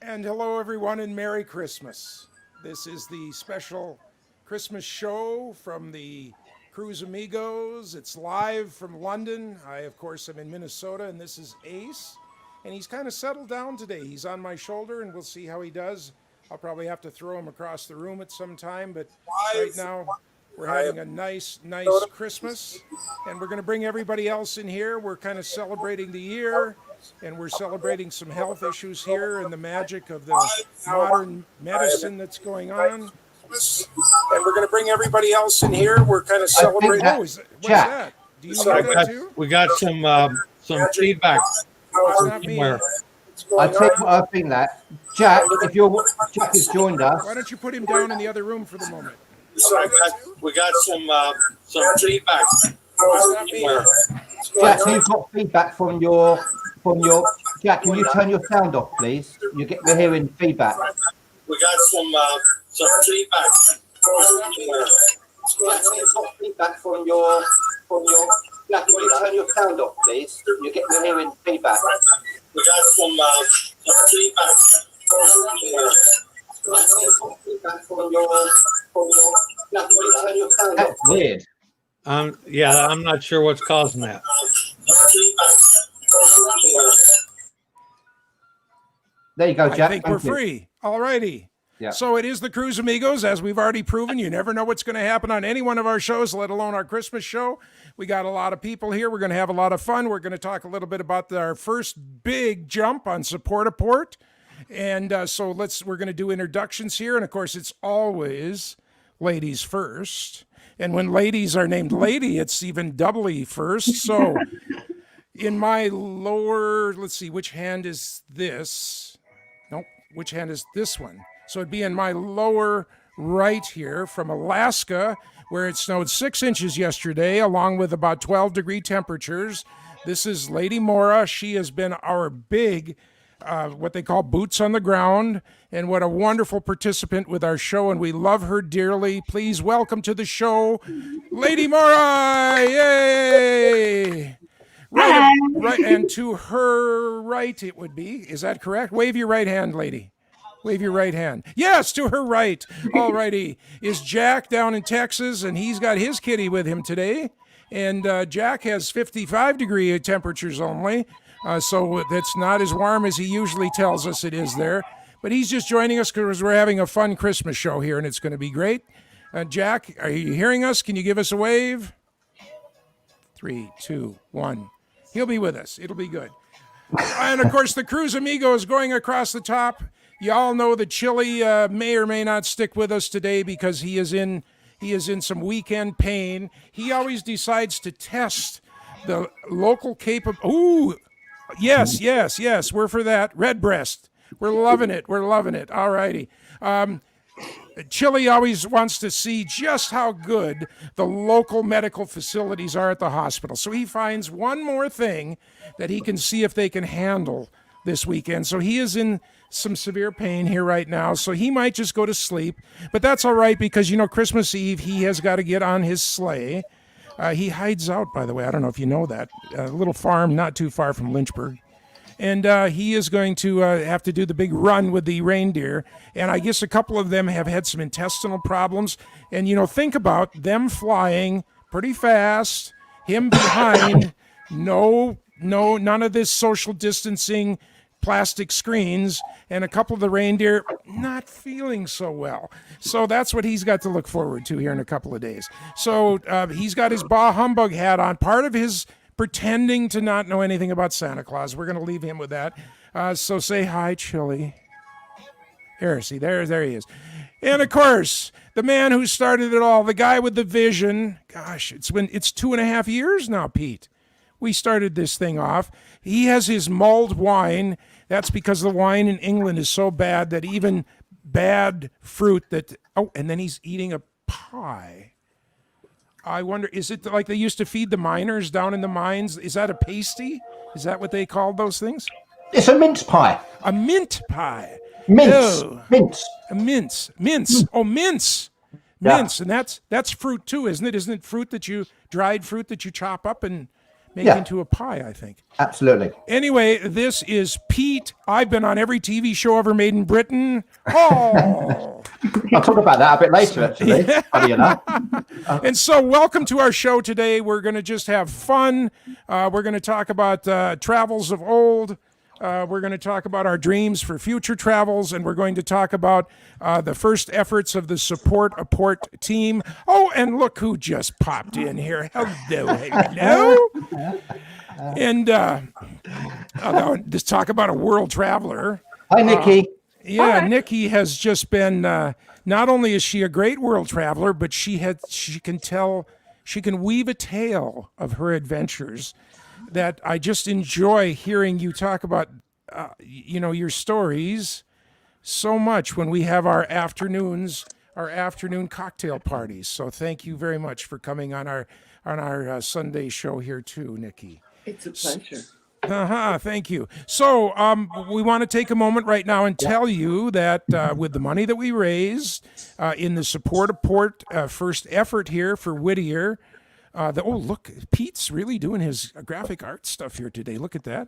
And hello, everyone, and Merry Christmas. This is the special Christmas show from the Cruz Amigos. It's live from London. I, of course, am in Minnesota, and this is Ace. And he's kind of settled down today. He's on my shoulder, and we'll see how he does. I'll probably have to throw him across the room at some time, but right now we're having a nice Christmas, and we're going to bring everybody else in here. We're kind of celebrating the year, and we're celebrating some health issues here and the magic of the modern medicine that's going on. And we're going to bring everybody else in here. We're kind of celebrating. Oh, what's that? Do you hear that too? We got some feedback. No, it's not me. I tell you what, I think that Jack, if Jack has joined us. Why don't you put him down in the other room for the moment? We got some feedback. No, it's not me. Jack, you've got feedback from your. Jack, can you turn your sound off, please? We're hearing feedback. We got some feedback. Jack, you've got feedback from your. Jack, can you turn your sound off, please? We're hearing feedback. We got some feedback. Feedback from your. Jack, can you turn your sound off? That's weird. Yeah, I'm not sure what's causing that. There you go, Jack. I think we're free. All righty. Yeah. So it is the Cruz Amigos, as we've already proven. You never know what's going to happen on any one of our shows, let alone our Christmas show. We got a lot of people here. We're going to have a lot of fun. We're going to talk a little bit about our first big jump on Support-A-Port. And so we're going to do introductions here. And of course, it's always ladies first. And when ladies are named lady, it's even doubly first. So in my lower, let's see, which hand is this? Nope, which hand is this one? So it'd be in my lower right here from Alaska, where it snowed 6 inches yesterday, along with about 12-degree temperatures. This is Lady Mora. She has been our big, what they call boots on the ground, and what a wonderful participant with our show, and we love her dearly. Please welcome to the show, Lady Mora! Yay! Right, and to her right it would be. Is that correct? Wave your right hand, lady. Wave your right hand. Yes, to her right. All righty. Is Jack down in Texas, and he's got his kitty with him today. And Jack has 55-degree temperatures only, so that's not as warm as he usually tells us it is there. But he's just joining us because we're having a fun Christmas show here, and it's going to be great. Jack, are you hearing us? Can you give us a wave? 3, 2, 1. He'll be with us. It'll be good. And, of course, the Cruz Amigos going across the top. You all know that Chili may or may not stick with us today because he is in some weekend pain. He always decides to test the local Ooh, yes. We're for that. Redbreast. We're loving it. All righty. Chili always wants to see just how good the local medical facilities are at the hospital. So he finds one more thing that he can see if they can handle this weekend. So he is in some severe pain here right now. So he might just go to sleep. But that's all right because, Christmas Eve, he has got to get on his sleigh. He hides out, by the way. I don't know if you know that. A little farm not too far from Lynchburg. And he is going to have to do the big run with the reindeer. And I guess a couple of them have had some intestinal problems. And, think about them flying pretty fast, him behind, none of this social distancing, plastic screens, and a couple of the reindeer not feeling so well. So that's what he's got to look forward to here in a couple of days. So he's got his bah humbug hat on. Part of his pretending to not know anything about Santa Claus. We're going to leave him with that. So say hi, Chili. There he is. And of course, the man who started it all, the guy with the vision. Gosh, it's 2.5 years now, Pete. We started this thing off. He has his mulled wine. That's because the wine in England is so bad that even bad fruit and then he's eating a pie. I wonder, is it like they used to feed the miners down in the mines? Is that a pasty? Is that what they called those things? It's a mince pie. A mint pie. Mince. Oh. Mince. A mince. Mince. Oh, mince. Yeah. Mince. And that's fruit too, isn't it? Isn't it dried fruit that you chop up and make Yeah. into a pie, I think. Absolutely. Anyway, this is Pete. I've been on every TV show ever made in Britain. Oh. I'll talk about that a bit later, actually. Funny enough. And so, welcome to our show today. We're going to just have fun. We're going to talk about travels of old. We're going to talk about our dreams for future travels, and we're going to talk about the first efforts of the Support a Port team. Oh, and look who just popped in here. Hello, hello. And just talk about a world traveler. Hi, Nikki. Yeah, Nikki has just been. Not only is she a great world traveler, but she can weave a tale of her adventures that I just enjoy hearing you talk about. Your stories so much when we have our afternoon cocktail parties. So thank you very much for coming on our Sunday show here too, Nikki. It's a pleasure. Thank you. So we want to take a moment right now and tell you that with the money that we raised in the Support a Port first effort here for Whittier, look, Pete's really doing his graphic art stuff here today. Look at that.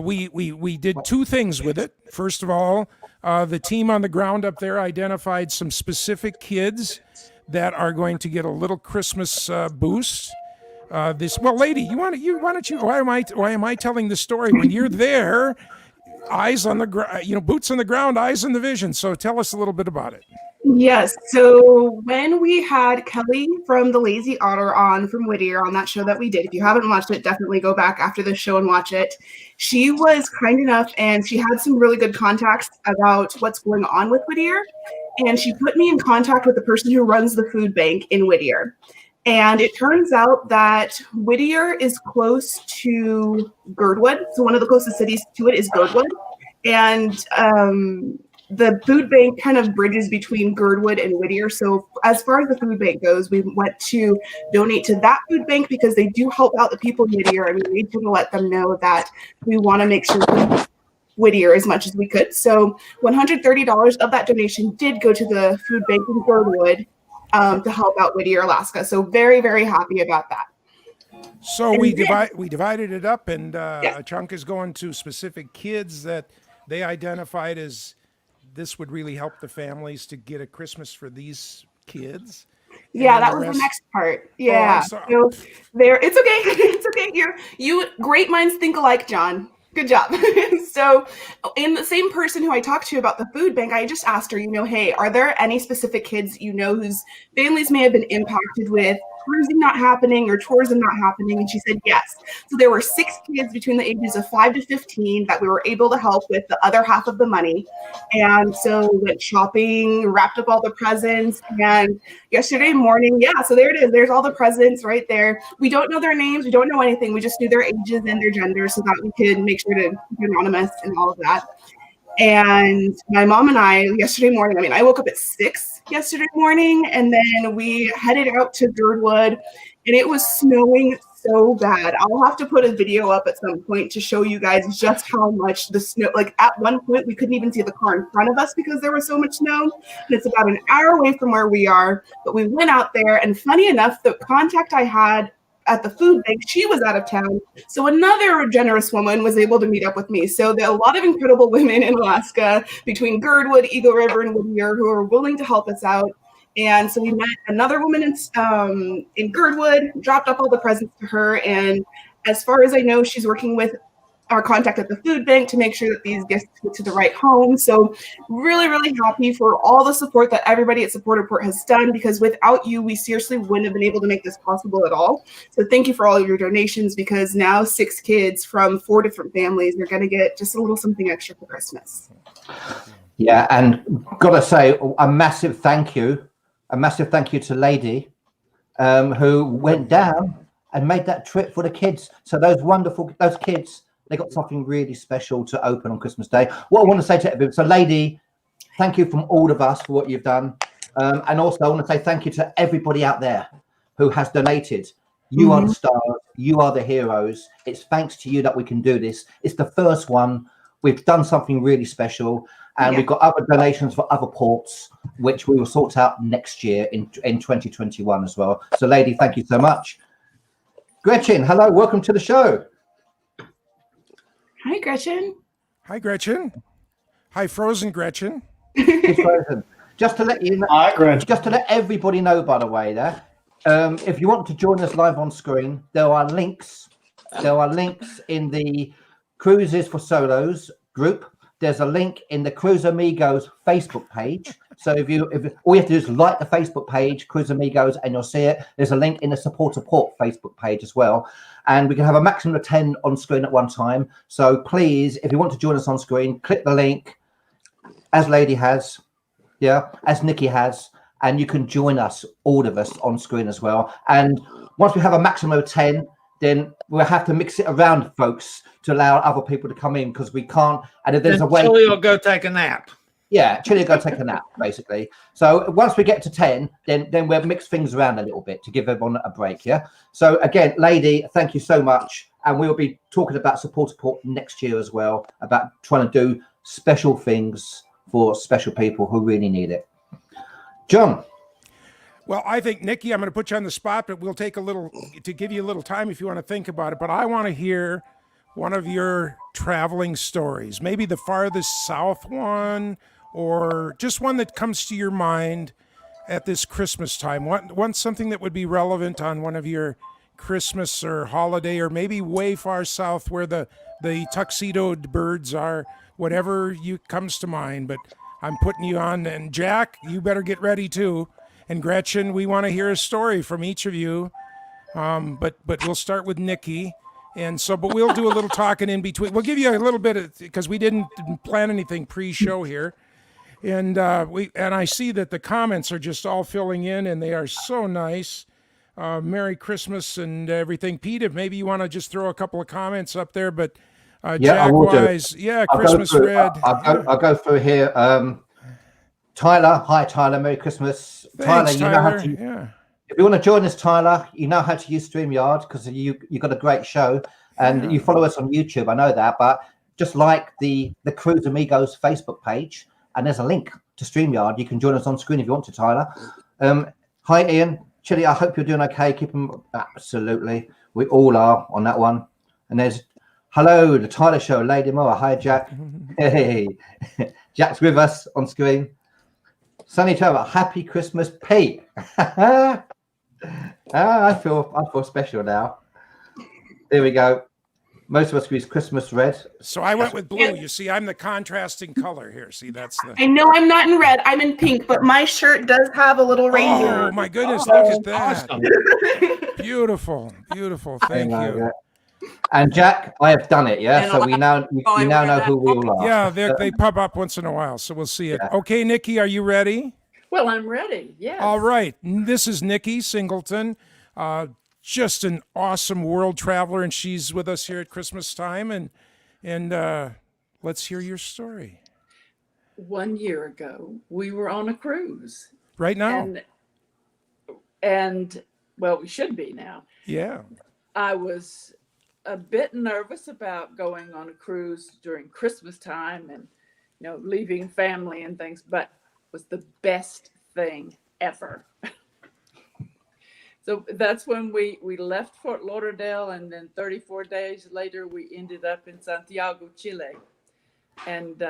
We did two things with it. First of all, the team on the ground up there identified some specific kids that are going to get a little Christmas boost. Lady, why am I telling the story when you're there? Eyes on the ground, boots on the ground, eyes in the vision. So tell us a little bit about it. Yes. So when we had Kelly from the Lazy Otter on from Whittier on that show that we did, if you haven't watched it, definitely go back after the show and watch it. She was kind enough and she had some really good contacts about what's going on with Whittier. And she put me in contact with the person who runs the food bank in Whittier. And it turns out that Whittier is close to Girdwood. So one of the closest cities to it is Girdwood. And the food bank kind of bridges between Girdwood and Whittier. So as far as the food bank goes, we went to donate to that food bank because they do help out the people in Whittier. And we need to let them know that we want to make sure we Whittier as much as we could. So $130 of that donation did go to the food bank in Girdwood to help out Whittier, Alaska. So very, very happy about that. So we divided it up, and a chunk is going to specific kids that they identified as this would really help the families to get a Christmas for these kids. Yeah, that was the next part. Yeah. So there, it's okay. It's okay. You great minds think alike, John. Good job. So in the same person who I talked to about the food bank, I just asked her, hey, are there any specific kids, whose families may have been impacted with cruising not happening or tourism not happening? And she said, yes. So there were 6 kids between the ages of 5 to 15 that we were able to help with the other half of the money. And so we went shopping, wrapped up all the presents. And yesterday morning, so there it is. There's all the presents right there. We don't know their names. We don't know anything. We just knew their ages and their genders so that we could make sure to be anonymous and all of that. And my mom and I yesterday morning, I woke up at 6 yesterday morning, and then we headed out to Girdwood, and it was snowing so bad. I'll have to put a video up at some point to show you guys just how much the snow, at one point we couldn't even see the car in front of us because there was so much snow. And it's about an hour away from where we are, but we went out there, and funny enough, the contact I had at the food bank, she was out of town. So another generous woman was able to meet up with me. So there are a lot of incredible women in Alaska between Girdwood, Eagle River, and Whittier who are willing to help us out. And so we met another woman in Girdwood, dropped off all the presents to her. And as far as I know, she's working with our contact at the food bank to make sure that these gifts get to the right home. So really, really happy for all the support that everybody at Support a Port has done, because without you, we seriously wouldn't have been able to make this possible at all. So thank you for all of your donations, because now 6 kids from 4 different families are going to get just a little something extra for Christmas. Yeah, and gotta say a massive thank you to Lady, who went down and made that trip for the kids. So those kids, they got something really special to open on Christmas Day. What I want to say to everyone, so Lady, thank you from all of us for what you've done. And also I want to say thank you to everybody out there who has donated. You are the stars, you are the heroes. It's thanks to you that we can do this. It's the first one. We've done something really special, and we've got other donations for other ports, which we will sort out next year in 2021 as well. So Lady, thank you so much. Gretchen, hello, welcome to the show. Hi, Gretchen. Hi, Gretchen. Hi, Frozen Gretchen. She's frozen. Just to let you know, just to let everybody know, by the way, there, if you want to join us live on screen, there are links. There are links in the Cruises for Solos group. There's a link in the Cruise Amigos Facebook page. So if all you have to do is like the Facebook page, Cruise Amigos, and you'll see it. There's a link in the Support Facebook page as well. And we can have a maximum of 10 on screen at one time. So please, if you want to join us on screen, click the link, as Lady has, as Nikki has, and you can join us, all of us, on screen as well. And once we have a maximum of 10, then we'll have to mix it around, folks, to allow other people to come in, because we can't. And if there's a way, Chili will go take a nap. Yeah, Chili will go take a nap, basically. So once we get to 10, then we'll mix things around a little bit to give everyone a break. Yeah. So again, Lady, thank you so much, and we'll be talking about support next year as well, about trying to do special things for special people who really need it. John. Well, I think, Nikki, I'm going to put you on the spot, but we'll take a little to give you a little time if you want to think about it. But I want to hear one of your traveling stories, maybe the farthest south one, or just one that comes to your mind at this Christmas time. One something that would be relevant on one of your Christmas or holiday, or maybe way far south where the tuxedoed birds are, whatever you comes to mind. But I'm putting you on, and Jack, you better get ready too. And Gretchen, we want to hear a story from each of you. But we'll start with Nikki. And so, but we'll do a little talking in between. We'll give you a little bit of, because we didn't plan anything pre-show here. And I see that the comments are just all filling in, and they are so nice. Merry Christmas and everything. Pete, if maybe you want to just throw a couple of comments up there, but Jack Wise, Christmas Red. I'll go through here. Tyler, hi Tyler, Merry Christmas. Thanks, Tyler, you know how to. If you want to join us, Tyler, you know how to use StreamYard, because you got a great show, and you follow us on YouTube. I know that, but just like the Cruise Amigos Facebook page, and there's a link to StreamYard. You can join us on screen if you want to, Tyler. Hi, Ian. Chili, I hope you're doing okay. Keep them. Absolutely. We all are on that one. And there's hello, the Tyler Show, Lady Moa. Hi, Jack. Hey, Jack's with us on screen. Sunny Trevor, happy Christmas, Pete. I feel special now. There we go. Most of us use Christmas red. So I went with blue. You see, I'm the contrasting color here. See, that's the. I know I'm not in red. I'm in pink, but my shirt does have a little reindeer. Oh my goodness! Look at that. Awesome. Beautiful, beautiful. Thank you. And Jack, I have done it. Yeah, so we now know who we all are. Yeah, they pop up once in a while, so we'll see it. Yeah. Okay, Nikki, are you ready? Well, I'm ready. Yes. All right. This is Nikki Singleton, just an awesome world traveler, and she's with us here at Christmas time. And let's hear your story. 1 year ago, we were on a cruise. Right now. And well, we should be now. Yeah. I was a bit nervous about going on a cruise during Christmas time and, leaving family and things, but it was the best thing ever. So that's when we left Fort Lauderdale, and then 34 days later, we ended up in Santiago, Chile, and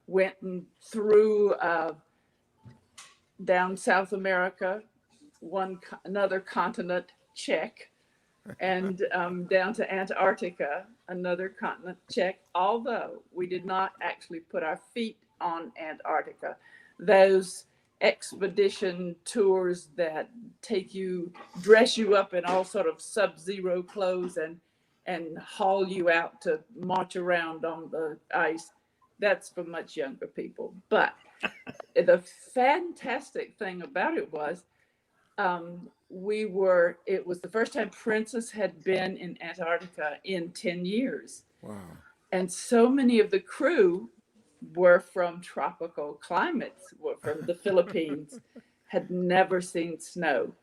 went through down South America, another continent, check, and down to Antarctica, another continent, check, although we did not actually put our feet on Antarctica. Those expedition tours that dress you up in all sort of sub-zero clothes and haul you out to march around on the ice, that's for much younger people. But the fantastic thing about it was it was the first time Princess had been in Antarctica in 10 years. Wow. And so many of the crew were from tropical climates, were from the Philippines, had never seen snow.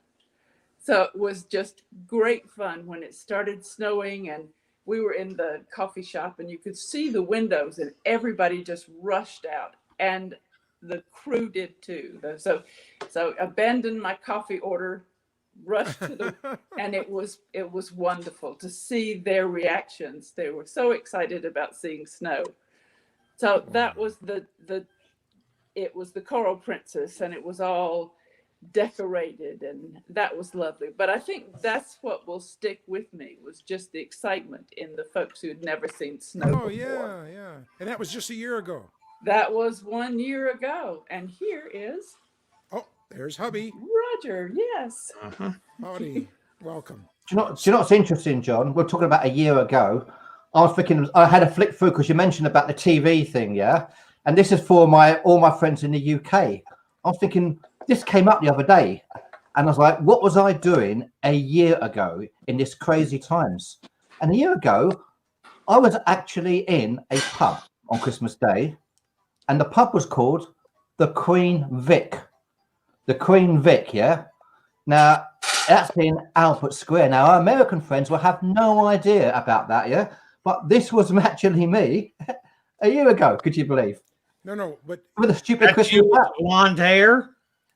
So it was just great fun when it started snowing, and we were in the coffee shop and you could see the windows and everybody just rushed out, and the crew did too. So abandoned my coffee order rushed to the, and it was wonderful to see their reactions. They were so excited about seeing snow. So that was it was the Coral Princess, and it was all decorated, and that was lovely. But I think that's what will stick with me, was just the excitement in the folks who had never seen snow before. Yeah. And that was just a year ago. That was 1 year ago. And here is there's hubby. Roger. Yes. Howdy. Welcome. Do you know what's interesting, John? We're talking about a year ago. I was thinking, I had a flick through because you mentioned about the TV thing, yeah? And this is for all my friends in the UK. I was thinking, this came up the other day. And I was like, what was I doing a year ago in this crazy times? And a year ago, I was actually in a pub on Christmas Day. And the pub was called the Queen Vic. The Queen Vic, yeah? Now, that's in Albert Square. Now, our American friends will have no idea about that, yeah? But this was actually me a year ago, could you believe? No, but with a stupid Christmas hat. Blonde hair?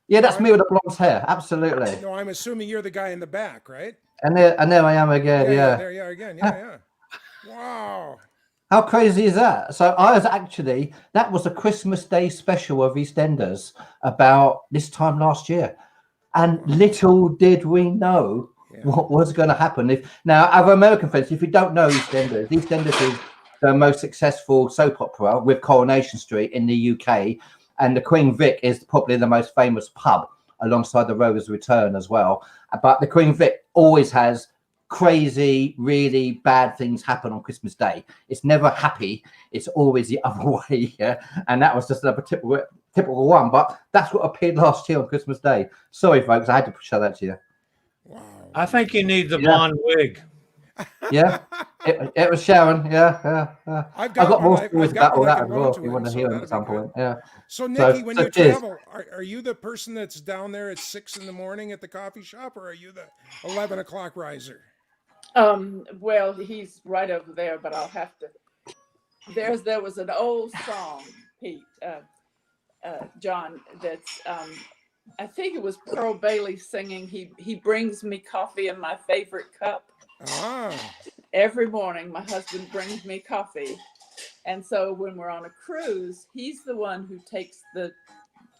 Yeah, that's me with the blonde hair, absolutely. No, I'm assuming you're the guy in the back, right? And there I am again, yeah. There you are again, yeah. Wow. How crazy is that? So I was actually, that was a Christmas Day special of EastEnders about this time last year. And little did we know what was going to happen. Now, our American friends, if you don't know EastEnders is the most successful soap opera with Coronation Street in the UK. And the Queen Vic is probably the most famous pub alongside the Rover's Return as well. But the Queen Vic always has crazy, really bad things happen on Christmas Day. It's never happy. It's always the other way. Yeah. And that was just another typical one. But that's what appeared last year on Christmas Day. Sorry, folks. I had to show that to you. Wow. I think you need the blonde wig. Yeah. It was Sharon. Yeah. I've got more stories about all that as well if you want to hear them at some point. Yeah. So, Nikki, when you travel, are you the person that's down there at 6 a.m. at the coffee shop, or are you the 11 o'clock riser? Well, he's right over there, but I'll have to. There was an old song, Pete, John, that's I think it was Pearl Bailey singing. He brings me coffee in my favorite cup. Every morning, my husband brings me coffee, and so when we're on a cruise, he's the one who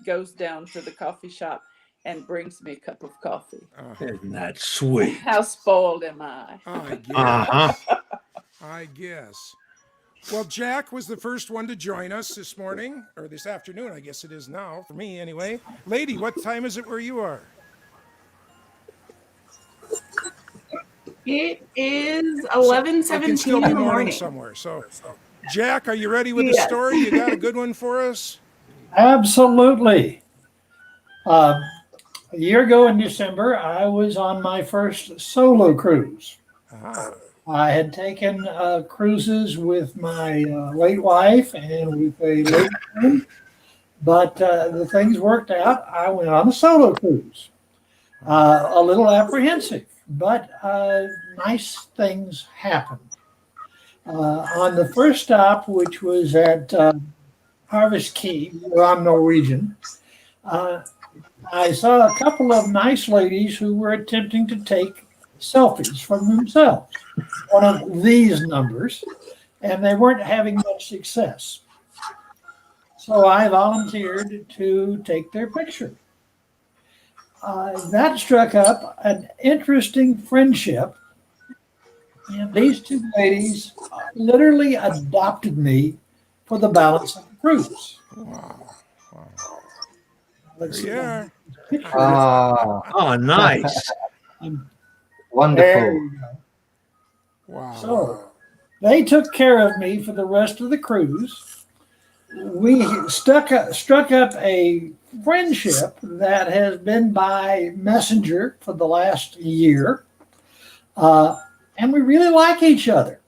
goes down to the coffee shop and brings me a cup of coffee. Isn't that sweet? How spoiled am I? I guess. Well, Jack was the first one to join us this morning, or this afternoon, I guess it is now, for me anyway. Lady, what time is it where you are? It is 11:17 in the morning somewhere. So, Jack, are you ready with the story? You got a good one for us? Absolutely. A year ago in December, I was on my first solo cruise. I had taken cruises with my late wife and with a late friend, but the things worked out. I went on a solo cruise. A little apprehensive, but nice things happened. On the first stop, which was at Harvest Key, where I'm Norwegian, I saw a couple of nice ladies who were attempting to take selfies from themselves, one of these numbers, and they weren't having much success. So I volunteered to take their picture. That struck up an interesting friendship, and these two ladies literally adopted me for the balance of the cruise. Wow. Let's see. Yeah. Oh, nice. Wonderful. There you go. Wow. So they took care of me for the rest of the cruise. We struck up a friendship that has been by messenger for the last year. And we really like each other,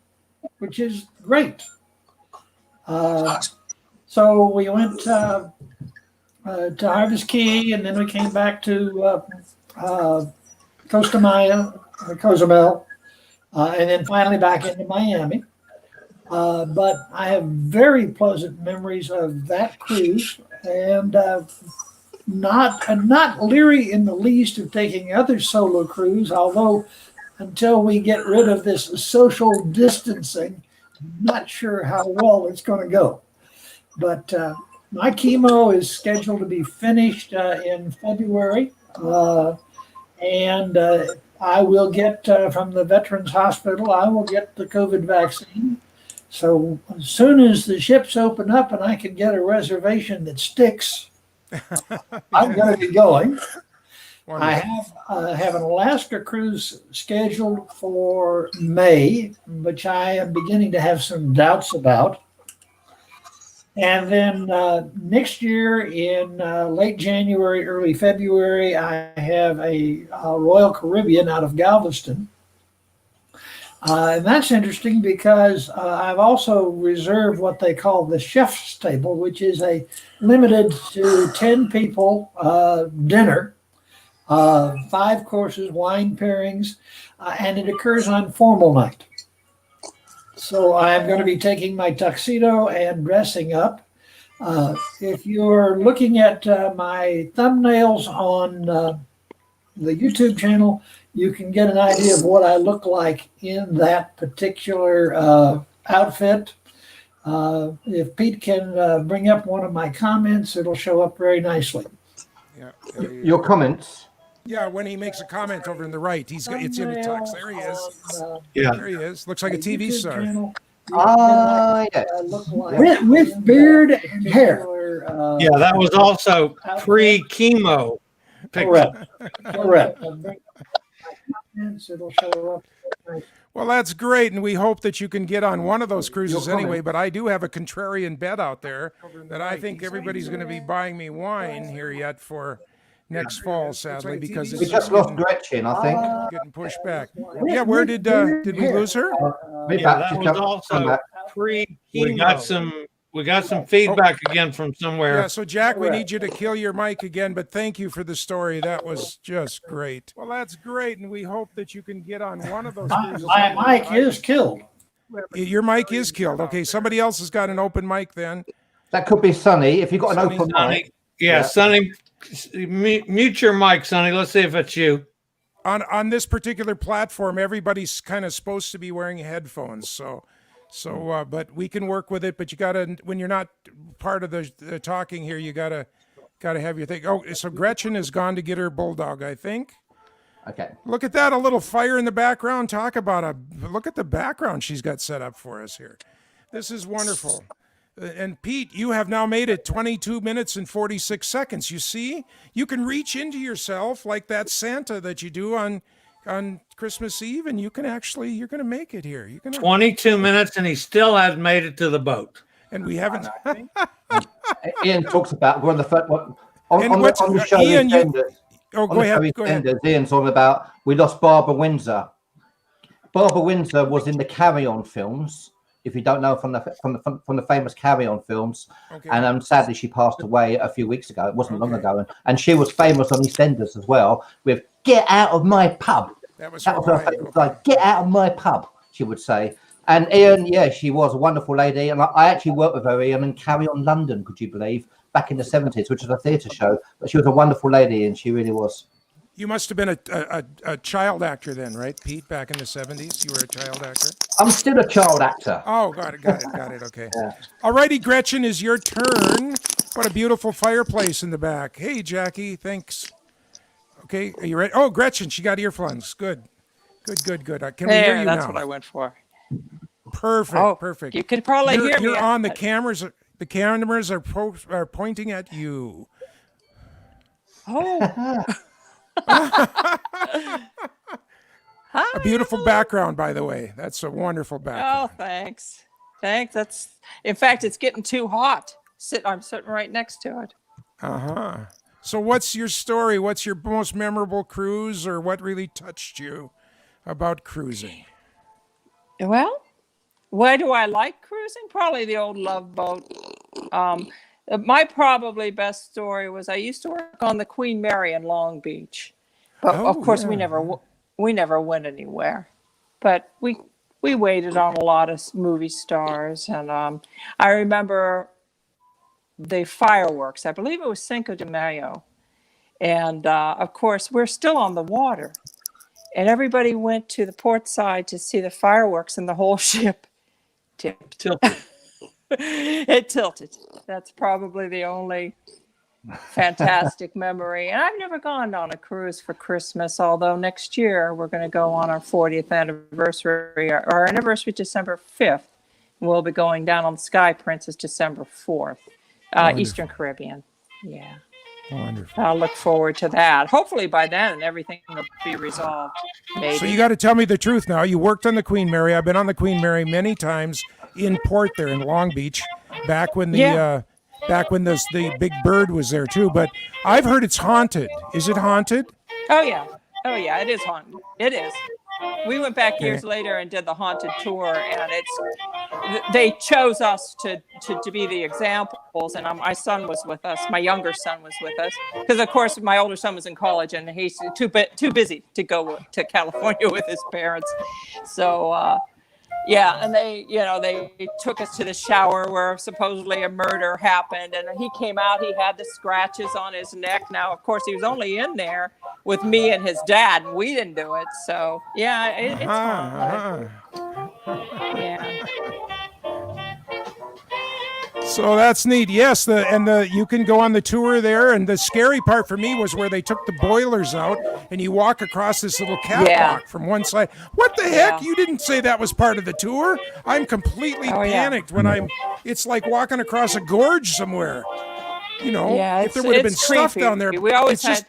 which is great. So we went to Harvest Key, and then we came back to Cozumel, and then finally back into Miami. But I have very pleasant memories of that cruise, and not leery in the least of taking other solo crews, although until we get rid of this social distancing, I'm not sure how well it's going to go. But my chemo is scheduled to be finished in February, and I will get from the Veterans Hospital, I will get the COVID vaccine. So as soon as the ships open up and I can get a reservation that sticks, I'm going to be going. Wonderful. I have an Alaska cruise scheduled for May, which I am beginning to have some doubts about. And then next year in late January, early February, I have a Royal Caribbean out of Galveston. And that's interesting because I've also reserved what they call the chef's table, which is a limited to 10 people dinner, 5 courses, wine pairings, and it occurs on formal night. So I'm going to be taking my tuxedo and dressing up. If you're looking at my thumbnails on the YouTube channel, you can get an idea of what I look like in that particular outfit. If Pete can bring up one of my comments, it'll show up very nicely. Yeah. Your comments? Yeah, when he makes a comment over in the right, it's in a tux. There he is. Yeah. There he is. Looks like a TV star. Yes. With beard and hair. Yeah, that was also pre-chemo picture. Correct. It'll show up. Well, that's great, and we hope that you can get on one of those cruises anyway. But I do have a contrarian bet out there that I think everybody's going to be buying me wine here yet for next fall, sadly, because We it's just lost Gretchen, I think. getting pushed back. Yeah, where did we lose her? Yeah, that was also pre-chemo. We got some feedback again from somewhere. Yeah, so Jack, we need you to kill your mic again, but thank you for the story. That was just great. Well, that's great, and we hope that you can get on one of those cruises. My mic is killed. Your mic is killed. Okay, somebody else has got an open mic then. That could be Sonny. If you've got an Sonny's open Sonny, mic. yeah, Sonny, mute your mic, Sonny. Let's see if it's you. On this particular platform, everybody's kind of supposed to be wearing headphones, so but we can work with it. But you gotta, when you're not part of the talking here, you gotta have your thing. Oh, so Gretchen has gone to get her bulldog, I think. Okay. Look at that, a little fire in the background. Talk about look at the background she's got set up for us here. This is wonderful. And Pete, you have now made it 22 minutes and 46 seconds. You see, you can reach into yourself like that Santa that you do on Christmas Eve, and you can actually, you're going to make it here. You're going 22 minutes, and he still hasn't made it to the boat. And we haven't. Ian talks about we're on the first on the show. Ian, Go ahead. Ian's on about we lost Barbara Windsor. Barbara Windsor was in the Carry On films. If you don't know, from the famous Carry On films, okay. And sadly she passed away a few weeks ago. It wasn't long ago, and she was famous on EastEnders as well with "Get out of my pub." That was her favorite. Like "Get out of my pub," she would say. And Ian, yeah, she was a wonderful lady, and I actually worked with her, Ian, in Carry On London. Could you believe? Back in the 70s, which was a theatre show, but she was a wonderful lady, and she really was. You must have been a child actor then, right, Pete? Back in the 70s, you were a child actor. I'm still a child actor. Oh, got it. Okay. Yeah. All righty, Gretchen, is your turn. What a beautiful fireplace in the back. Hey, Jackie, thanks. Okay, are you ready? Oh, Gretchen, she got earphones. Good. Can we hear you now? That's what I went for. Perfect. You can probably hear me. You're on the cameras. The cameras are pointing at you. Oh. A beautiful background, by the way. That's a wonderful background. Oh, thanks. That's, in fact, it's getting too hot. I'm sitting right next to it. So what's your story? What's your most memorable cruise, or what really touched you about cruising? Well, why do I like cruising? Probably the old Love Boat. My probably best story was I used to work on the Queen Mary in Long Beach, but of course we never went anywhere. But we waited on a lot of movie stars, and I remember the fireworks. I believe it was Cinco de Mayo, And of course, we're still on the water. And everybody went to the port side to see the fireworks, and the whole ship tipped. Tilted. It tilted. That's probably the only fantastic memory. And I've never gone on a cruise for Christmas, although next year we're going to go on our 40th anniversary. Our anniversary December 5th. We'll be going down on the Sky Princess December 4th. Eastern Caribbean. Yeah. Wonderful. I'll look forward to that. Hopefully by then everything will be resolved. Maybe. So you got to tell me the truth now. You worked on the Queen Mary. I've been on the Queen Mary many times in port there in Long Beach, back when the the big bird was there too. But I've heard it's haunted. Is it haunted? Oh yeah, it is haunted. It is. We went back years later and did the haunted tour, and they chose us to be the examples. And my son was with us. My younger son was with us because, of course, my older son was in college and he's too busy to go to California with his parents. So and they took us to the shower where supposedly a murder happened, and he came out. He had the scratches on his neck. Now, of course, he was only in there with me and his dad, and we didn't do it. So it's fun. Yeah. So that's neat. Yes, you can go on the tour there, and the scary part for me was where they took the boilers out, and you walk across this little catwalk from one side. What the heck? You didn't say that was part of the tour. I'm completely panicked when it's like walking across a gorge somewhere. You know, if there would have been stuff down there. We always had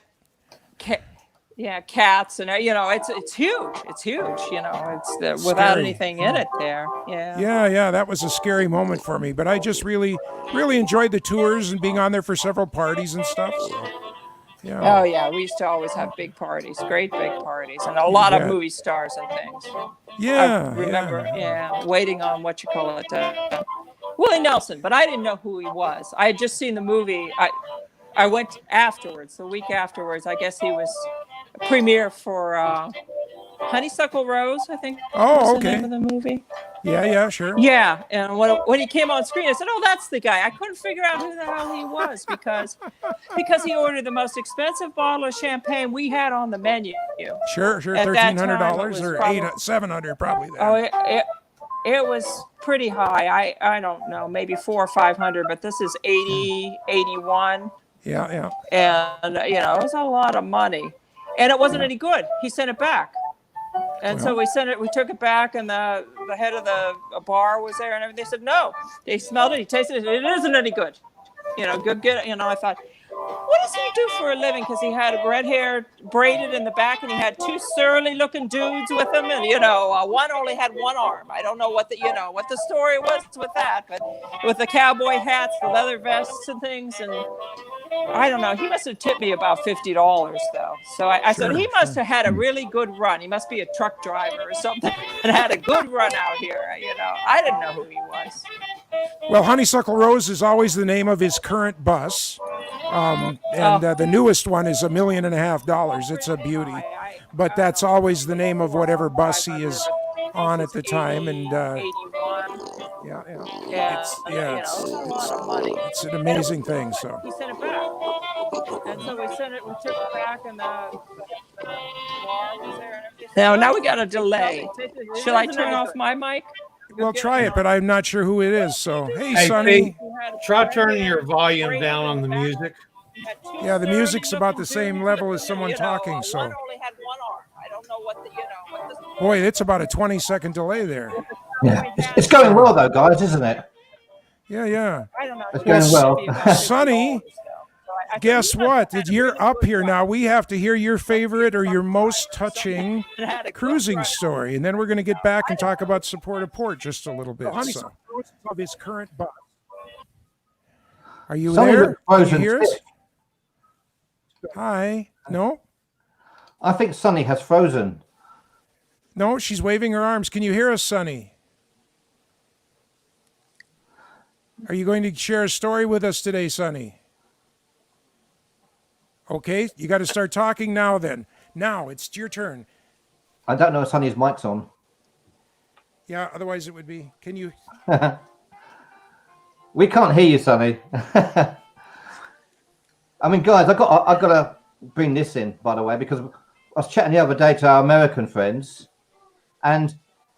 cats, and it's huge. It's huge. It's without anything in it there. Yeah. That was a scary moment for me, but I just really enjoyed the tours and being on there for several parties and stuff. So, yeah. Oh yeah, we used to always have big parties, great big parties, and a lot of movie stars and things. Yeah, I remember. Waiting on Willie Nelson, but I didn't know who he was. I had just seen the movie. I went afterwards, the week afterwards. I guess he was a premiere for Honeysuckle Rose, I think. Oh, was the name of the movie. Yeah, sure. Yeah, and when he came on screen, I said, "Oh, that's the guy." I couldn't figure out who the hell he was because he ordered the most expensive bottle of champagne we had on the menu. Sure, $1,300 or $700 probably. There. Oh, it was pretty high. I don't know, maybe $400 or $500, but this is 81. Yeah. And it was a lot of money, and it wasn't any good. He sent it back, and so we took it back, and the head of the bar was there, and everything. They said no. They smelled it. He tasted it. It isn't any good. Good. I thought, what does he do for a living? Because he had red hair braided in the back, and he had two surly-looking dudes with him, and one only had one arm. I don't know what the story was with that, but with the cowboy hats, the leather vests, and things, and I don't know. He must have tipped me about $50 though. So I said he must have had a really good run. He must be a truck driver or something and had a good run out here. I didn't know who he was. Well, Honeysuckle Rose is always the name of his current bus. The newest one is $1.5 million. It's a beauty, but that's always the name of whatever bus he is on at the time. And it's an amazing thing. So he sent it back, and so we took it back, and the bar was there and everything. Now we got a delay. Should I turn off my mic? Well, try it, but I'm not sure who it is. So, hey, Sonny. Try turning your volume down on the music. Yeah, the music's about the same level as someone talking. So, one only had one arm. I don't know what the boy, it's about a 20-second delay there. Yeah, it's going well though, guys, isn't it? Yeah. I don't know. It's going well. Sonny, guess what? You're up here now. We have to hear your favorite or your most touching cruising story, and then we're going to get back and talk about Support a Port just a little bit. So, of his current bus. Are you there? Can you hear us? Hi. No? I think Sunny has frozen. No, she's waving her arms. Can you hear us, Sonny? Are you going to share a story with us today, Sonny? Okay, you got to start talking now then. Now, it's your turn. I don't know if Sonny's mic's on. Yeah, otherwise it would be. Can you? We can't hear you, Sonny. I mean, guys, I got bring this in, by the way, because I was chatting the other day to our American friends, and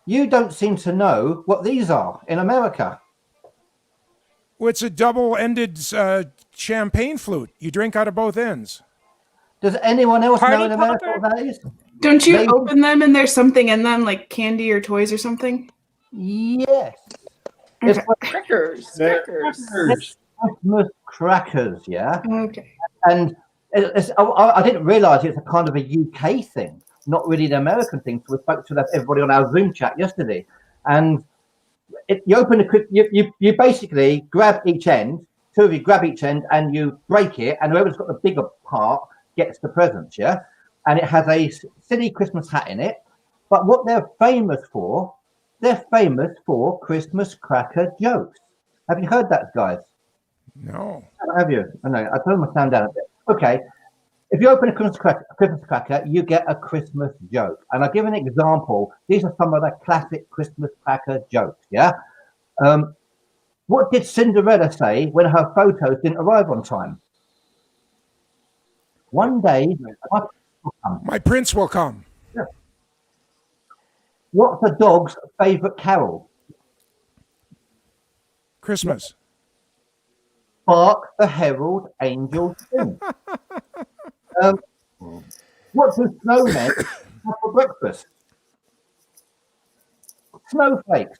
you don't seem to know what these are in America. Well, it's a double-ended champagne flute. You drink out of both ends. Does anyone else Party know in America popper? what that is? Don't you Ladies? open them and there's something in them, like candy or toys or something? Yes. Okay. It's like Crackers. Crackers. Christmas crackers, yeah? Okay. And I didn't realise it's a kind of a UK thing, not really an American thing. So we spoke to everybody on our Zoom chat yesterday. And you open you basically grab each end, two of you grab each end and you break it, and whoever's got the bigger part gets the presents, yeah? And it has a silly Christmas hat in it. But what they're famous for Christmas cracker jokes. Have you heard that, guys? No. Have you? I know. I told my sound down a bit. Okay. If you open a Christmas cracker, you get a Christmas joke. And I'll give an example. These are some of the classic Christmas cracker jokes, yeah? What did Cinderella say when her photos didn't arrive on time? One day, My prince will come. Yeah. What's a dog's favourite carol? Christmas. Bark the herald angels sing. What do snowmen have for breakfast? Snowflakes.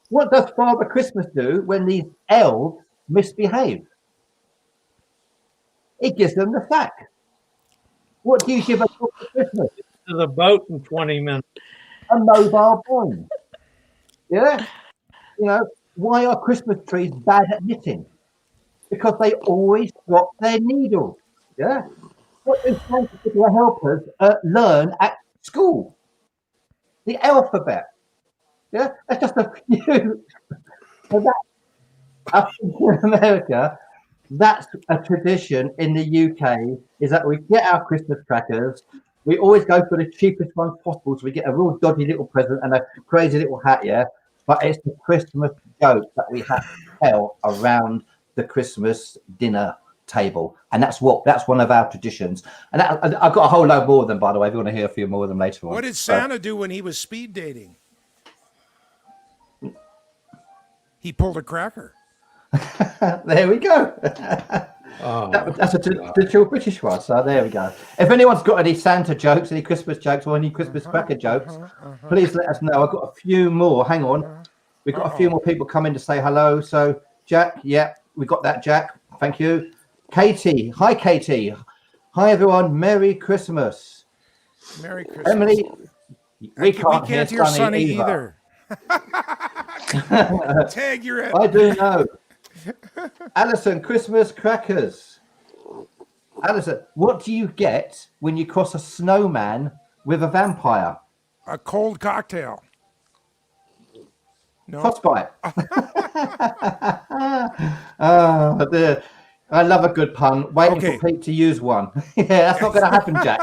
What does Father Christmas do when these elves misbehave? He gives them the sack. What do you give a dog for Christmas? To the boat in 20 minutes. A mobile phone. Yeah? You know, why are Christmas trees bad at knitting? Because they always drop their needles. Yeah? What do scientific helpers learn at school? The alphabet. Yeah? That's just a few. So that, up in America, that's a tradition in the UK, is that we get our Christmas crackers. We always go for the cheapest ones possible, so we get a real dodgy little present and a crazy little hat, yeah? But it's the Christmas joke that we have to tell around the Christmas dinner table, and that's one of our traditions. And I've got a whole load more of them, by the way, if you want to hear a few more of them later on. What did Santa do when he was speed dating? He pulled a cracker. There we go. That's a traditional British one, so there we go. If anyone's got any Santa jokes, any Christmas jokes, or any Christmas cracker jokes, please let us know. I've got a few more. Hang on. We've got a few more people coming to say hello. So Jack, yeah, we got that, Jack. Thank you. Katie. Hi, Katie. Hi, everyone. Merry Christmas. Merry Christmas. Emily, we can't hear Sonny either. Tag your head. I do know. Alison, Christmas crackers. Alison, what do you get when you cross a snowman with a vampire? A cold cocktail. No. Frostbite. Oh, dear. I love a good pun. Waiting for Pete to use one. Yeah, that's not going to happen, Jack.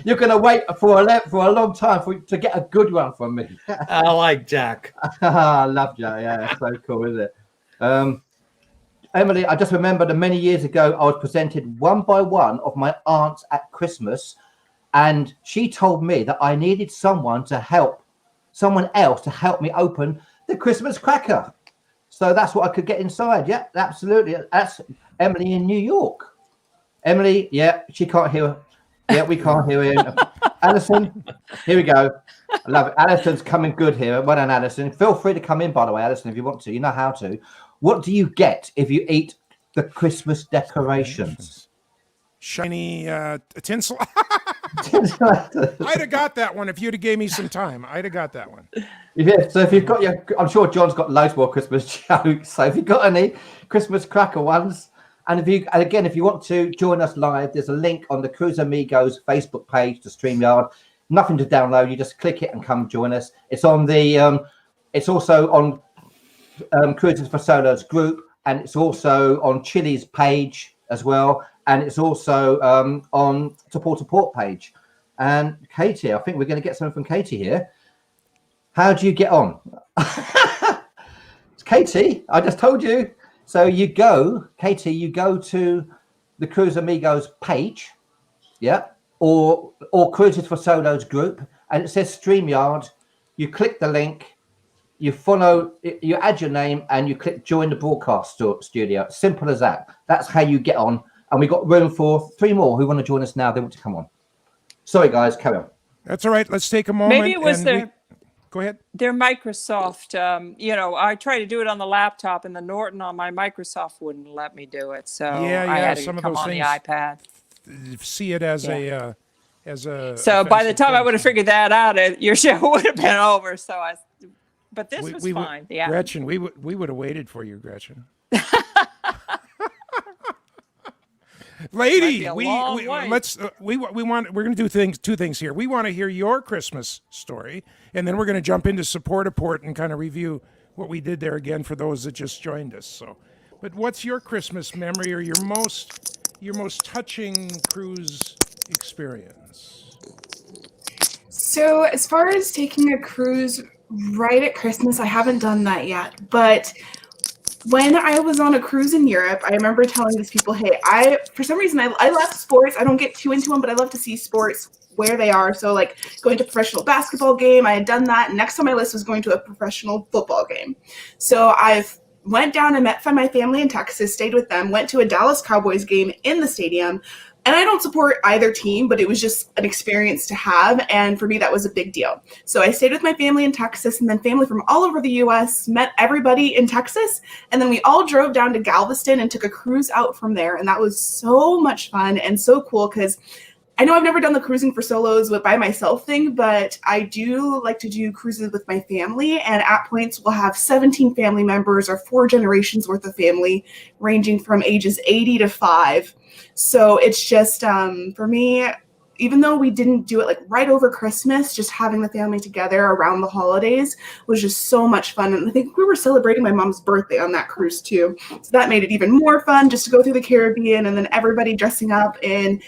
You're going to wait for a long time to get a good one from me. I like Jack. I love Jack. Yeah, it's so cool, isn't it? Emily, I just remember that many years ago, I was presented one by one of my aunts at Christmas, and she told me that I needed someone else to help me open the Christmas cracker. So that's what I could get inside. Yeah, absolutely. That's Emily in New York. Emily, yeah, she can't hear. Yeah, we can't hear her. Alison, here we go. I love it. Alison's coming good here. Well done, Alison. Feel free to come in, by the way, Alison, if you want to. You know how to. What do you get if you eat the Christmas decorations? Shiny tinsel. I'd have got that one if you'd have gave me some time. I'd have got that one. Yeah, so if you've got I'm sure John's got loads more Christmas jokes. So if you've got any Christmas cracker ones, and if you want to join us live, there's a link on the Cruz Amigos Facebook page to StreamYard. Nothing to download. You just click it and come join us. It's on the it's also on Cruises for Solos group, and it's also on Chili's page as well, and it's also on Support page. And Katie, I think we're going to get something from Katie here. How do you get on? It's Katie, I just told you. So Katie, you go to the Cruise Amigos page, yeah, or Cruises for Solos group, and it says StreamYard. You click the link, you follow, you add your name, and you click join the broadcast studio. Simple as that. That's how you get on. And we got room for 3 more who want to join us now. They want to come on. Sorry, guys, carry on. That's all right. Let's take a moment. Maybe it was go ahead. Their Microsoft, I tried to do it on the laptop, and the Norton on my Microsoft wouldn't let me do it. So I had to some of come those on things, the iPad. See it as a So by the time I would have figured that out, your show would have been over. But this was fine. Yeah, Gretchen, we would have waited for you, Gretchen. Lady, we're going to do two things here. We want to hear your Christmas story, and then we're going to jump into support and kind of review what we did there again for those that just joined us. So, but what's your Christmas memory or your most touching cruise experience? So as far as taking a cruise right at Christmas, I haven't done that yet, but when I was on a cruise in Europe, I remember telling these people, hey, for some reason, I love sports. I don't get too into them, but I love to see sports where they are. So like going to a professional basketball game, I had done that. And next on my list was going to a professional football game. So I went down and met my family in Texas, stayed with them, went to a Dallas Cowboys game in the stadium. And I don't support either team, but it was just an experience to have. And for me, that was a big deal. So I stayed with my family in Texas, and then family from all over the U.S., met everybody in Texas. And then we all drove down to Galveston and took a cruise out from there. And that was so much fun and so cool because I know I've never done the cruising for solos by myself thing, but I do like to do cruises with my family. And at points, we'll have 17 family members or 4 generations worth of family, ranging from ages 80 to 5. So it's just, for me, even though we didn't do it like right over Christmas, just having the family together around the holidays was just so much fun. And I think we were celebrating my mom's birthday on that cruise too. So that made it even more fun just to go through the Caribbean and then everybody dressing up in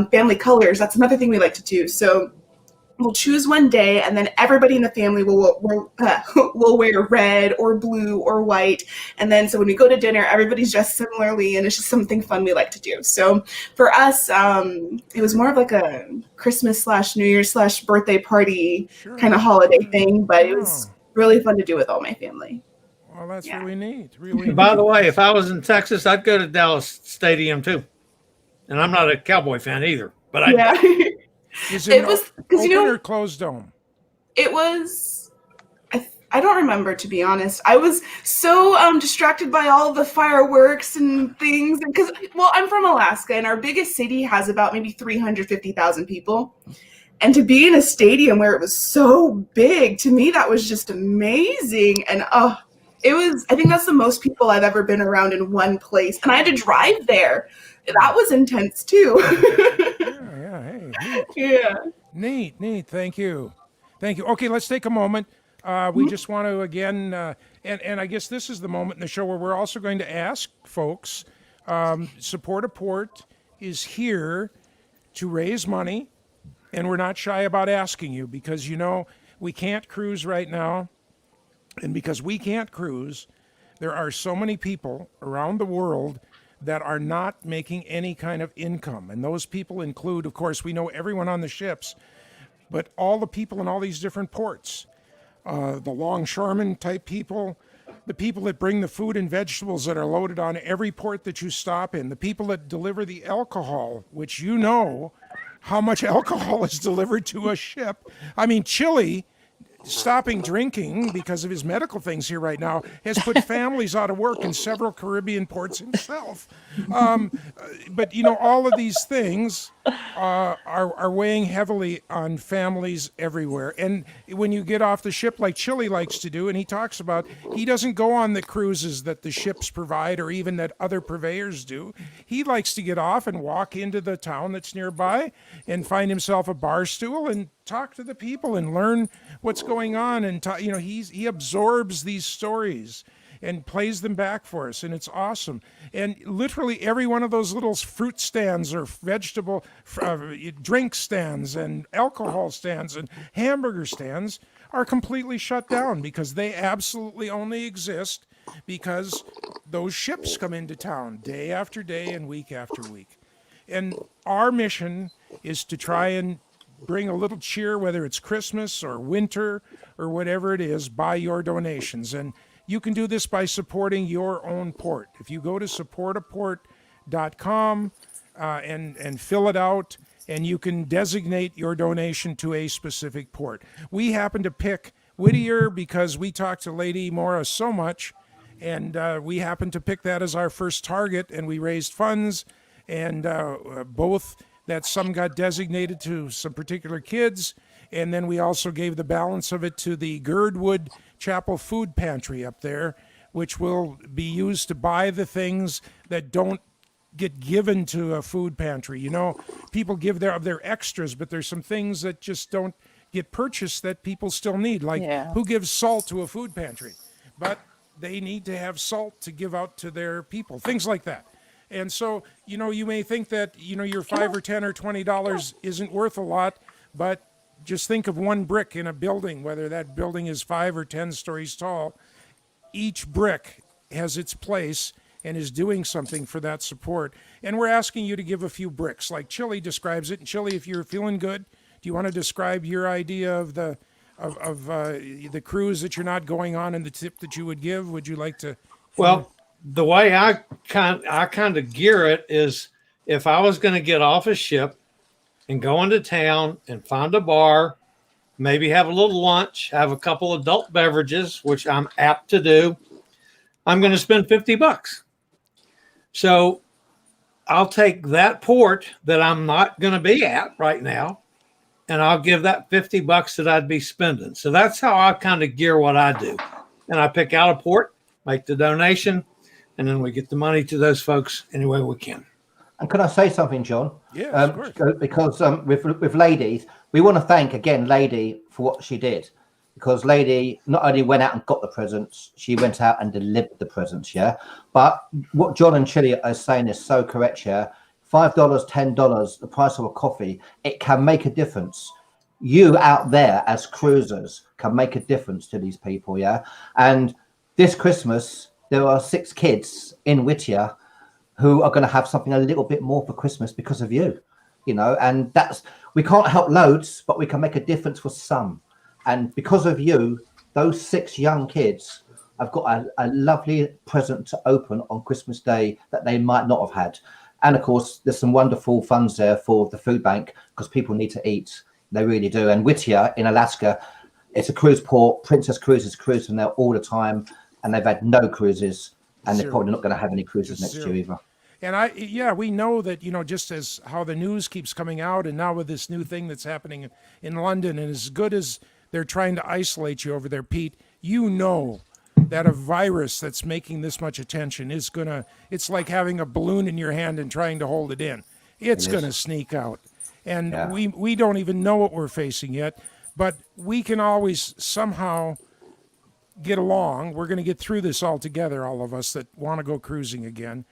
family colors. That's another thing we like to do. So we'll choose one day, and then everybody in the family will wear red or blue or white. And then so when we go to dinner, everybody's dressed similarly, and it's just something fun we like to do. So for us, it was more of like a Christmas / New Year's / birthday party kind of holiday thing, but it was really fun to do with all my family. Well, that's really neat. Really. By the way, if I was in Texas, I'd go to Dallas Stadium too. And I'm not a Cowboy fan either, but Is it was open or closed dome? It was. I don't remember, to be honest. I was so distracted by all the fireworks and things, because I'm from Alaska, and our biggest city has about maybe 350,000 people, and to be in a stadium where it was so big, to me that was just amazing. And it was. I think that's the most people I've ever been around in one place, and I had to drive there. That was intense too. Hey, neat. Yeah. Neat. Thank you. Okay, let's take a moment. We just want to again, and I guess this is the moment in the show where we're also going to ask folks. Support a Port is here to raise money, and we're not shy about asking you because we can't cruise right now, and because we can't cruise, there are so many people around the world that are not making any kind of income. And those people include, of course, we know everyone on the ships, but all the people in all these different ports, the longshoremen type people, the people that bring the food and vegetables that are loaded on every port that you stop in, the people that deliver the alcohol, which how much alcohol is delivered to a ship. I mean, Chile stopping drinking because of his medical things here right now has put families out of work in several Caribbean ports himself. But all of these things are weighing heavily on families everywhere. And when you get off the ship, like Chile likes to do, and he talks about, he doesn't go on the cruises that the ships provide or even that other purveyors do. He likes to get off and walk into the town that's nearby and find himself a bar stool and talk to the people and learn what's going on. And he absorbs these stories and plays them back for us, and it's awesome. And literally every one of those little fruit stands or vegetable drink stands and alcohol stands and hamburger stands are completely shut down because they absolutely only exist because those ships come into town day after day and week after week. And our mission is to try and bring a little cheer, whether it's Christmas or winter or whatever it is, by your donations. And you can do this by supporting your own port. If you go to supportaport.com and fill it out, and you can designate your donation to a specific port. We happen to pick Whittier because we talked to Lady Mora so much, and we happened to pick that as our first target, and we raised funds, and both that some got designated to some particular kids, and then we also gave the balance of it to the Girdwood Chapel Food Pantry up there, which will be used to buy the things that don't get given to a food pantry. You know, people give their extras, but there's some things that just don't get purchased that people still need. Like, who gives salt to a food pantry? But they need to have salt to give out to their people, things like that. And so, you know, you may think that, you know, your $5 or $10 or $20 isn't worth a lot, but just think of one brick in a building, whether that building is 5 or 10 stories tall. Each brick has its place and is doing something for that support. And we're asking you to give a few bricks, like Chili describes it. And Chili, if you're feeling good, do you want to describe your idea of the cruise that you're not going on and the tip that you would give? Would you like to? Well, the way I kind of gear it is, if I was going to get off a ship and go into town and find a bar, maybe have a little lunch, have a couple adult beverages, which I'm apt to do, I'm going to spend $50. So I'll take that port that I'm not going to be at right now, and I'll give that $50 that I'd be spending. So that's how I kind of gear what I do. And I pick out a port, make the donation, and then we get the money to those folks any way we can. And can I say something, John? Yeah, of course. Because with ladies, we want to thank again Lady for what she did. Because Lady not only went out and got the presents, she went out and delivered the presents, yeah? But what John and Chili are saying is so correct, yeah? $5, $10, the price of a coffee, it can make a difference. You out there as cruisers can make a difference to these people, yeah? And this Christmas, there are 6 kids in Whittier who are going to have something a little bit more for Christmas because of you, you know? And we can't help loads, but we can make a difference for some. And because of you, those 6 young kids have got a lovely present to open on Christmas Day that they might not have had. And of course, there's some wonderful funds there for the food bank because people need to eat. They really do. And Whittier in Alaska, it's a cruise port. Princess Cruises cruise from there all the time. And they've had no cruises. And they're probably not going to have any cruises next year either. And we know that, you know, just as how the news keeps coming out, and now with this new thing that's happening in London, and as good as they're trying to isolate you over there, Pete, you know that a virus that's making this much attention it's like having a balloon in your hand and trying to hold it in. It's going to sneak out. And we don't even know what we're facing yet, but we can always somehow get along. We're going to get through this all together, all of us that want to go cruising again.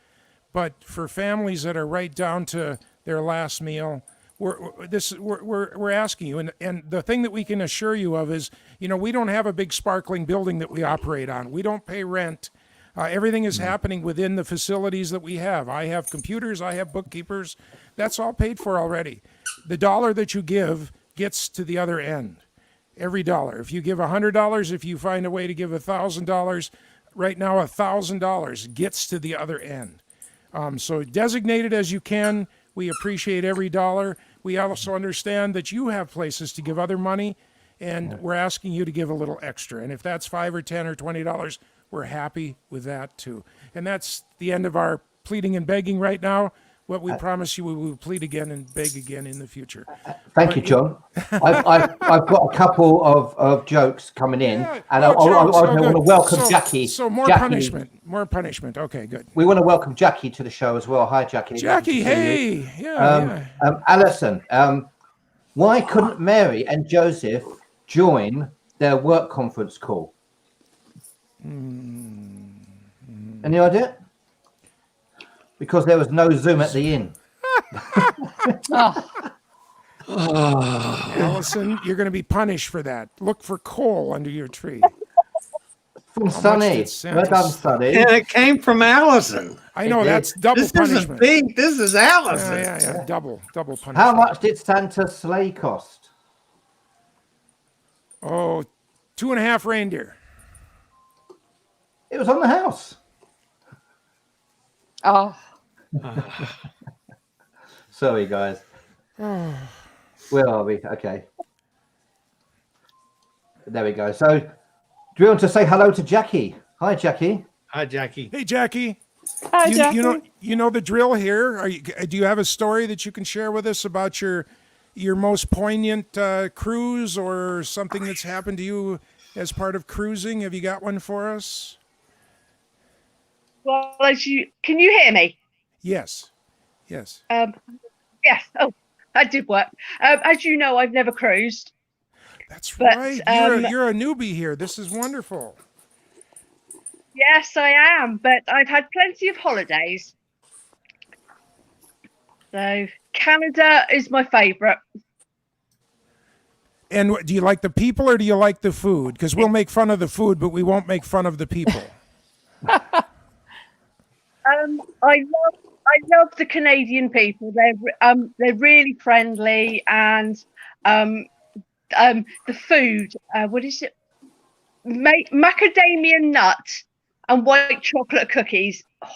But for families that are right down to their last meal, we're asking you, and the thing that we can assure you of is, you know, we don't have a big sparkling building that we operate on. We don't pay rent. Everything is happening within the facilities that we have. I have computers, I have bookkeepers. That's all paid for already. The dollar that you give gets to the other end. Every dollar. If you give $100, if you find a way to give $1,000, right now $1,000 gets to the other end. So designate it as you can. We appreciate every dollar. We also understand that you have places to give other money, and we're asking you to give a little extra. And if that's $5 or $10 or $20, we're happy with that too. And that's the end of our pleading and begging right now. What we promise you, we will plead again and beg again in the future. Thank you, John. I've got a couple of jokes coming in, and I want to welcome Jackie. So more punishment. Okay, good. We want to welcome Jackie to the show as well. Hi, Jackie. Jackie, hey. Alison, why couldn't Mary and Joseph join their work conference call? Any idea? Because there was no Zoom at the inn. Allison, you're going to be punished for that. Look for coal under your tree. from How much Sonny. did Santa Well done, steal? Sonny. And it came from Allison. I know, It did. that's double This isn't punishment. big. This is Allison. Yeah. Double punishment. How much did Santa's sleigh cost? Oh, 2.5 reindeer. It was on the house. Oh, Sorry, guys. Where are we? Okay. There we go. So, do you want to say hello to Jackie? Hi, Jackie. Hi, Jackie. Hey, Jackie. hi, You, Jackie. you know the drill here. Do you have a story that you can share with us about your most poignant cruise or something that's happened to you as part of cruising? Have you got one for us? Well, can you hear me? Yes. Yes. Oh, that did work. As you know, I've never cruised. That's But, right. You're a newbie here. This is wonderful. Yes, I am, but I've had plenty of holidays. So Canada is my favourite. And do you like the people or do you like the food? Because we'll make fun of the food, but we won't make fun of the people. I love the Canadian people. They're really friendly, and the food. What is it? Macadamia nut and white chocolate cookies. Oh,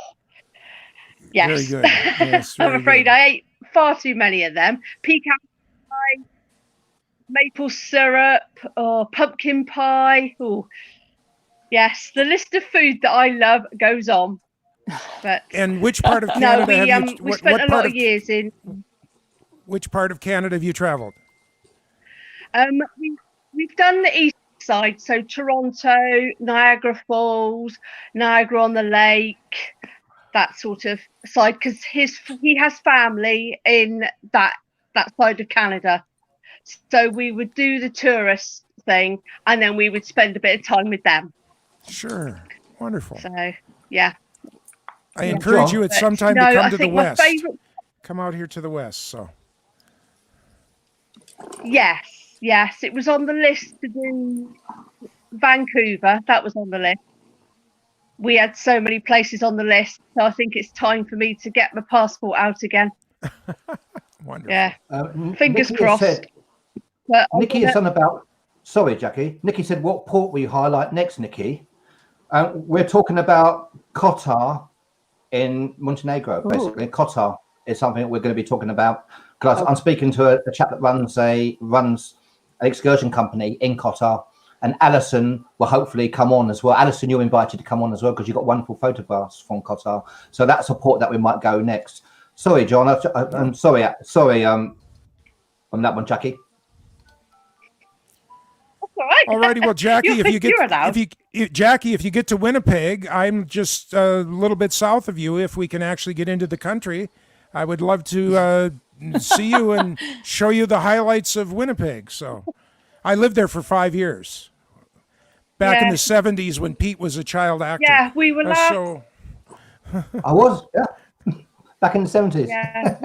yes. Very good. Yes, I'm very afraid good. I ate far too many of them. Pecan pie, maple syrup, or pumpkin pie. Oh, yes. The list of food that I love goes on. But And which part of no, Canada have you? we spent a lot of years in. Which part of Canada have you traveled? We've done the east side, so Toronto, Niagara Falls, Niagara on the Lake, that sort of side, because he has family in that side of Canada. So we would do the tourist thing, and then we would spend a bit of time with them. Sure. Wonderful. So yeah. I encourage you at some time to No, come I to the think my west. favourite. Come out here to the west. So Yes, it was on the list to do Vancouver. That was on the list. We had so many places on the list, so I think it's time for me to get my passport out again. wonderful. Yeah, fingers Nikki crossed. Said, But Nikki has done about. Sorry, Jackie. Nikki said, "What port will you highlight next, Nikki?" We're talking about Kotar in Montenegro, basically. Kotar is something we're going to be talking about because I'm speaking to a chap that runs an excursion company in Kotar, and Alison will hopefully come on as well. Alison, you're invited to come on as well because you've got wonderful photographs from Kotar. So that's a port that we might go next. Sorry, John. I'm sorry. On that one, Jackie. all right. Alrighty, well, Jackie, You're allowed. if you get to Winnipeg, I'm just a little bit south of you. If we can actually get into the country, I would love to see you and show you the highlights of Winnipeg. So, I lived there for 5 years, back in the '70s when Pete was a child actor. Yeah, we were last. So I was, back in the 70s. Yeah,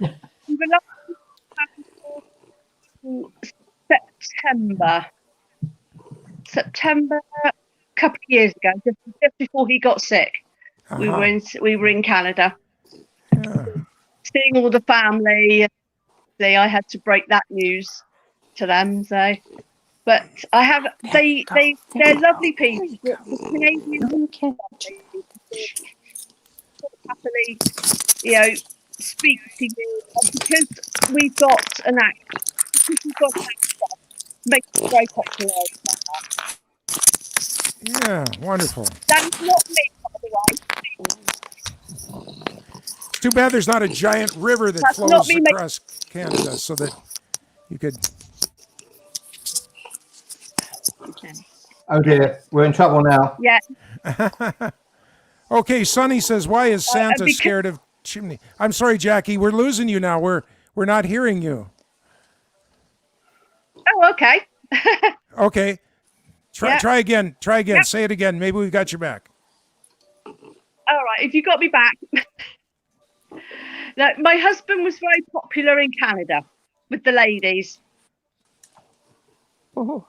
we were last September, a couple of years ago, just before he got sick. We were in Canada, seeing all the family. I had to break that news to them. So, but I have they're lovely people. The Canadians happily, speak to you because we've got an accent. Makes it very popular. yeah, wonderful. That's not me, by the way. It's too bad there's not a giant river that That's flows not me, mate. across Canada so that you could. Oh dear, we're in trouble now. Yeah. Okay, Sonny says, "Why is Santa because- scared of chimney?" I'm sorry, Jackie. We're losing you now. We're not hearing you. Oh, okay. Okay, Yeah. try again. Try again. Yep. Say it again. Maybe we've got you back. All right. If you got me back. Now, my husband was very popular in Canada with the ladies. Oh.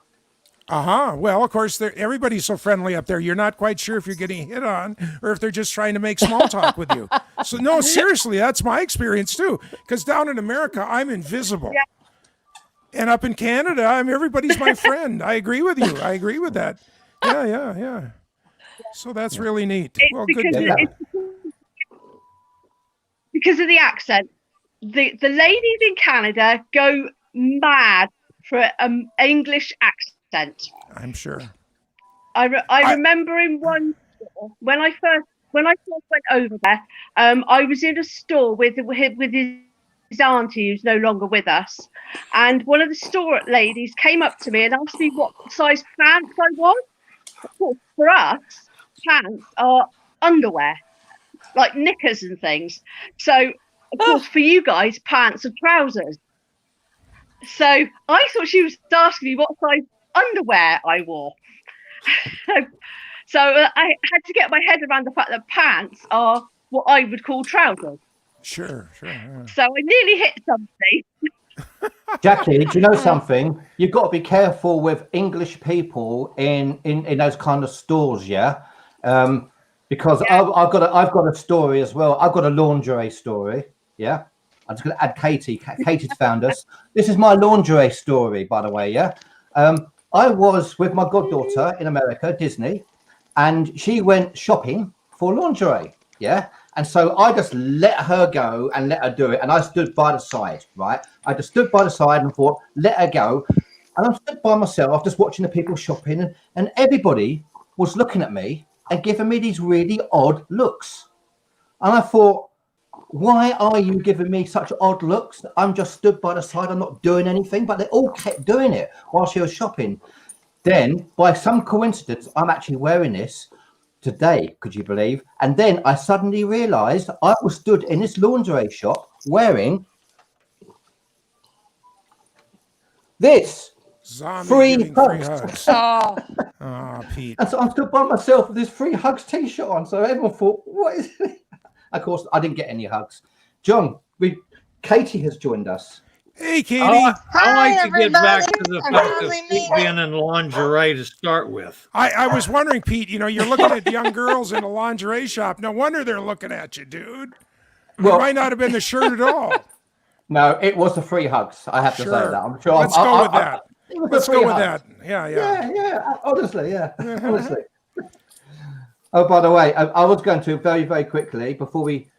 Well, of course, everybody's so friendly up there. You're not quite sure if you're getting hit on or if they're just trying to make small talk with you. So, no, seriously, that's my experience too. Because down in America, I'm invisible. Yeah. And up in Canada, everybody's my friend. I agree with you. I agree with that. Yeah. So that's really neat. It's Well, good because deal. because of the accent. The ladies in Canada go mad for an English accent. I'm sure. I remember in one store when I first went over there. I was in a store with his auntie who's no longer with us, and one of the store ladies came up to me and asked me what size pants I was. Of course, for us, pants are underwear, like knickers and things. So, of course, for you guys, pants are trousers. So I thought she was asking me what size underwear I wore. So I had to get my head around the fact that pants are what I would call trousers. Sure. Yeah. So I nearly hit something. Jackie, do you know something? You've got to be careful with English people in those kind of stores, yeah. Because I've got a story as well. I've got a lingerie story, yeah. I'm just going to add Katie. Katie's found us. This is my lingerie story, by the way, yeah. I was with my goddaughter in America, Disney, and she went shopping for lingerie, yeah. And so I just let her go and let her do it. And I stood by the side, right? I just stood by the side and thought, let her go. And I stood by myself, just watching the people shopping, and everybody was looking at me and giving me these really odd looks. And I thought, why are you giving me such odd looks? I'm just stood by the side, I'm not doing anything, but they all kept doing it while she was shopping. Then, by some coincidence, I'm actually wearing this today, could you believe? And then I suddenly realized I was stood in this lingerie shop wearing this. Zombie free hugs. Pete. And so I'm stood by myself with this free hugs t-shirt on. So everyone thought, what is it? Of course, I didn't get any hugs. John, Katie has joined us. Hey, Katie. I like to get back to the fact of Pete being in lingerie to start with. I was wondering, Pete, you're looking at young girls in a lingerie shop. No wonder they're looking at you, dude. Well, it might not have been the shirt at all. No, it was the free hugs. I have to say that. I'm sure. Let's go with that. Let's go with that. Yeah. Honestly, yeah. Honestly. Oh, by the way, I was going to very, very quickly before we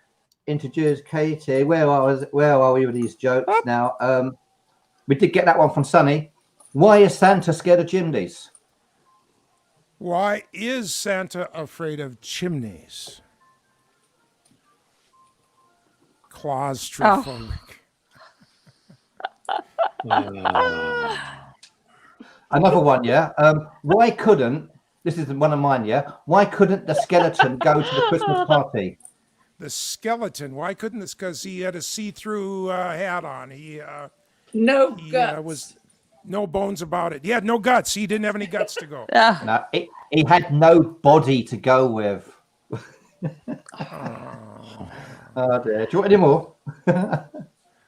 introduce Katie. Where are we with these jokes now? We did get that one from Sunny. Why is Santa scared of chimneys? Why is Santa afraid of chimneys? Claustrophobic. Another one, yeah. Why couldn't, this is one of mine, yeah. Why couldn't the skeleton go to the Christmas party? The skeleton. Why couldn't this? Because he had a see-through hat on. He guts. Was no bones about it. He had no guts. He didn't have any guts to go. No, he had no body to go with. Oh dear. Do you want any more?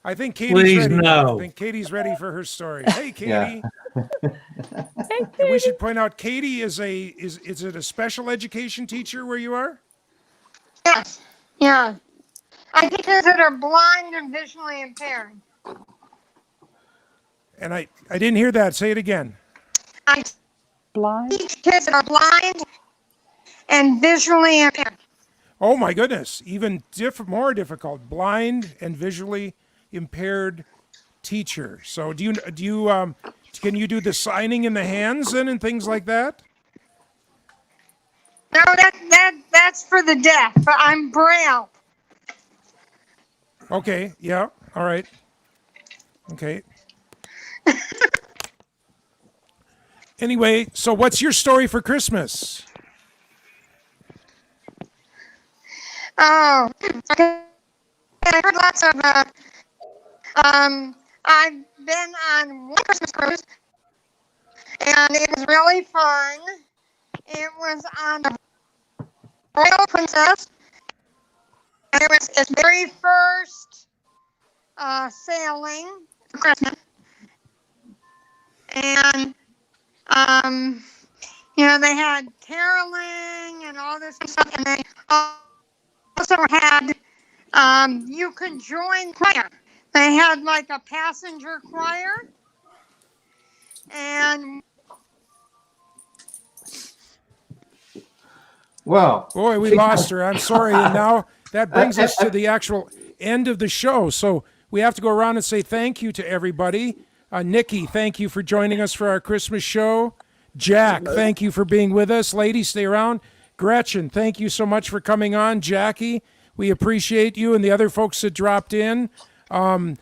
I think Katie's ready. No. I think Katie's ready for her story. Hey, Katie. And we should point out, Katie is it a special education teacher where you are? Yes. Yeah. I teach kids that are blind and visually impaired. And I didn't hear that. Say it again. I teach kids that are blind and visually impaired. Oh my goodness! Even more difficult. Blind and visually impaired teacher. So do you can you do the signing in the hands and things like that? No, that's for the deaf. But I'm Braille. Okay. Yeah. All right. Okay. Anyway, so what's your story for Christmas? Oh, okay. I heard lots of. I've been on one Christmas cruise, and it was really fun. It was on the Royal Princess, and it was its very first sailing for Christmas. And Um, you know, they had caroling and all this stuff, and they also had you could join choir. They had like a passenger choir, and Well, Boy, we lost her. I'm sorry. And now that brings us to the actual end of the show. So we have to go around and say thank you to everybody. Nikki, thank you for joining us for our Christmas show. Jack, thank you for being with us. Ladies, stay around. Gretchen, thank you so much for coming on. Jackie, we appreciate you and the other folks that dropped in. And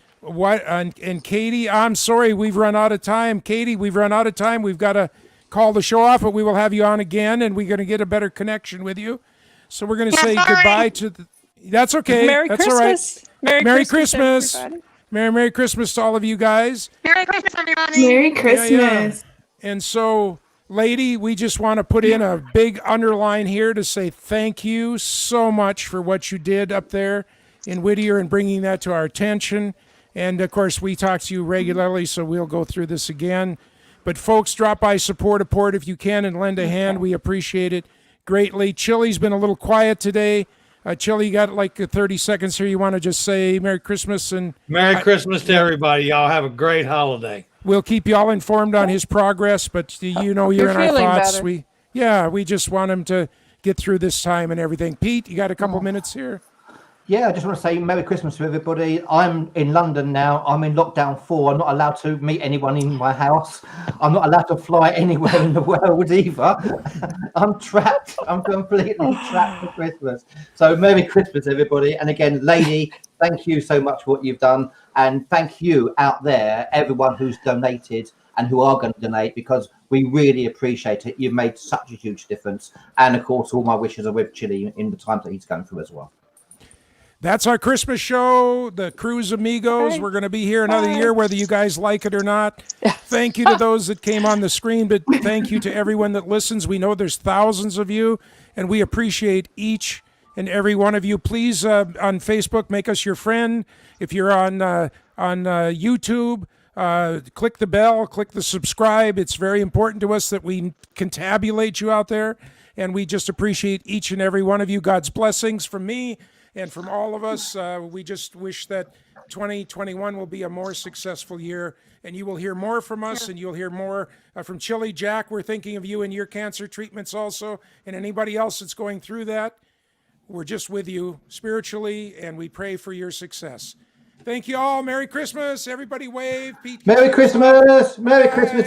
Katie, I'm sorry, we've run out of time. Katie, we've run out of time. We've got to call the show off, but we will have you on again, and we're going to get a better connection with you. So we're going to say goodbye to the... That's okay. Merry That's Christmas. all right. Merry Christmas. Everybody. Merry Christmas to all of you guys. Merry Christmas, everybody. Merry Christmas. Yeah. And so, lady, we just want to put in a big underline here to say thank you so much for what you did up there in Whittier and bringing that to our attention. And, of course, we talk to you regularly, so we'll go through this again. But, folks, drop by Support a Port if you can and lend a hand. We appreciate it greatly. Chili's been a little quiet today. Chili, you got like 30 seconds here. You want to just say Merry Christmas and Merry Christmas to everybody. Y'all have a great holiday. we'll keep you all informed on his progress. But you know, you're in our feeling thoughts. better. We just want him to get through this time and everything. Pete, you got a couple minutes here? yeah, I just want to say Merry Christmas to everybody. I'm in London now. I'm in lockdown 4. I'm not allowed to meet anyone in my house. I'm not allowed to fly anywhere in the world either. I'm trapped. I'm completely trapped for Christmas. So Merry Christmas, everybody. And again, lady, thank you so much for what you've done. And thank you out there, everyone who's donated and who are going to donate, because we really appreciate it. You've made such a huge difference. And of course, all my wishes are with Chili in the times that he's going through as well. That's our Christmas show, the Cruz Amigos. Bye. We're going to be here another year, whether you guys like it or not. Thank you to those that came on the screen, but thank you to everyone that listens. We know there's thousands of you, and we appreciate each and every one of you. Please, on Facebook, make us your friend. If you're on YouTube, click the bell, click the subscribe. It's very important to us that we can tabulate you out there, and we just appreciate each and every one of you. God's blessings from me and from all of us. We just wish that 2021 will be a more successful year, and you will hear more from us, and you'll hear more from Chili. Jack, we're thinking of you and your cancer treatments also, and anybody else that's going through that. We're just with you spiritually, and we pray for your success. Thank you all. Merry Christmas. Everybody wave. Pete, Merry Christmas. Merry Christmas.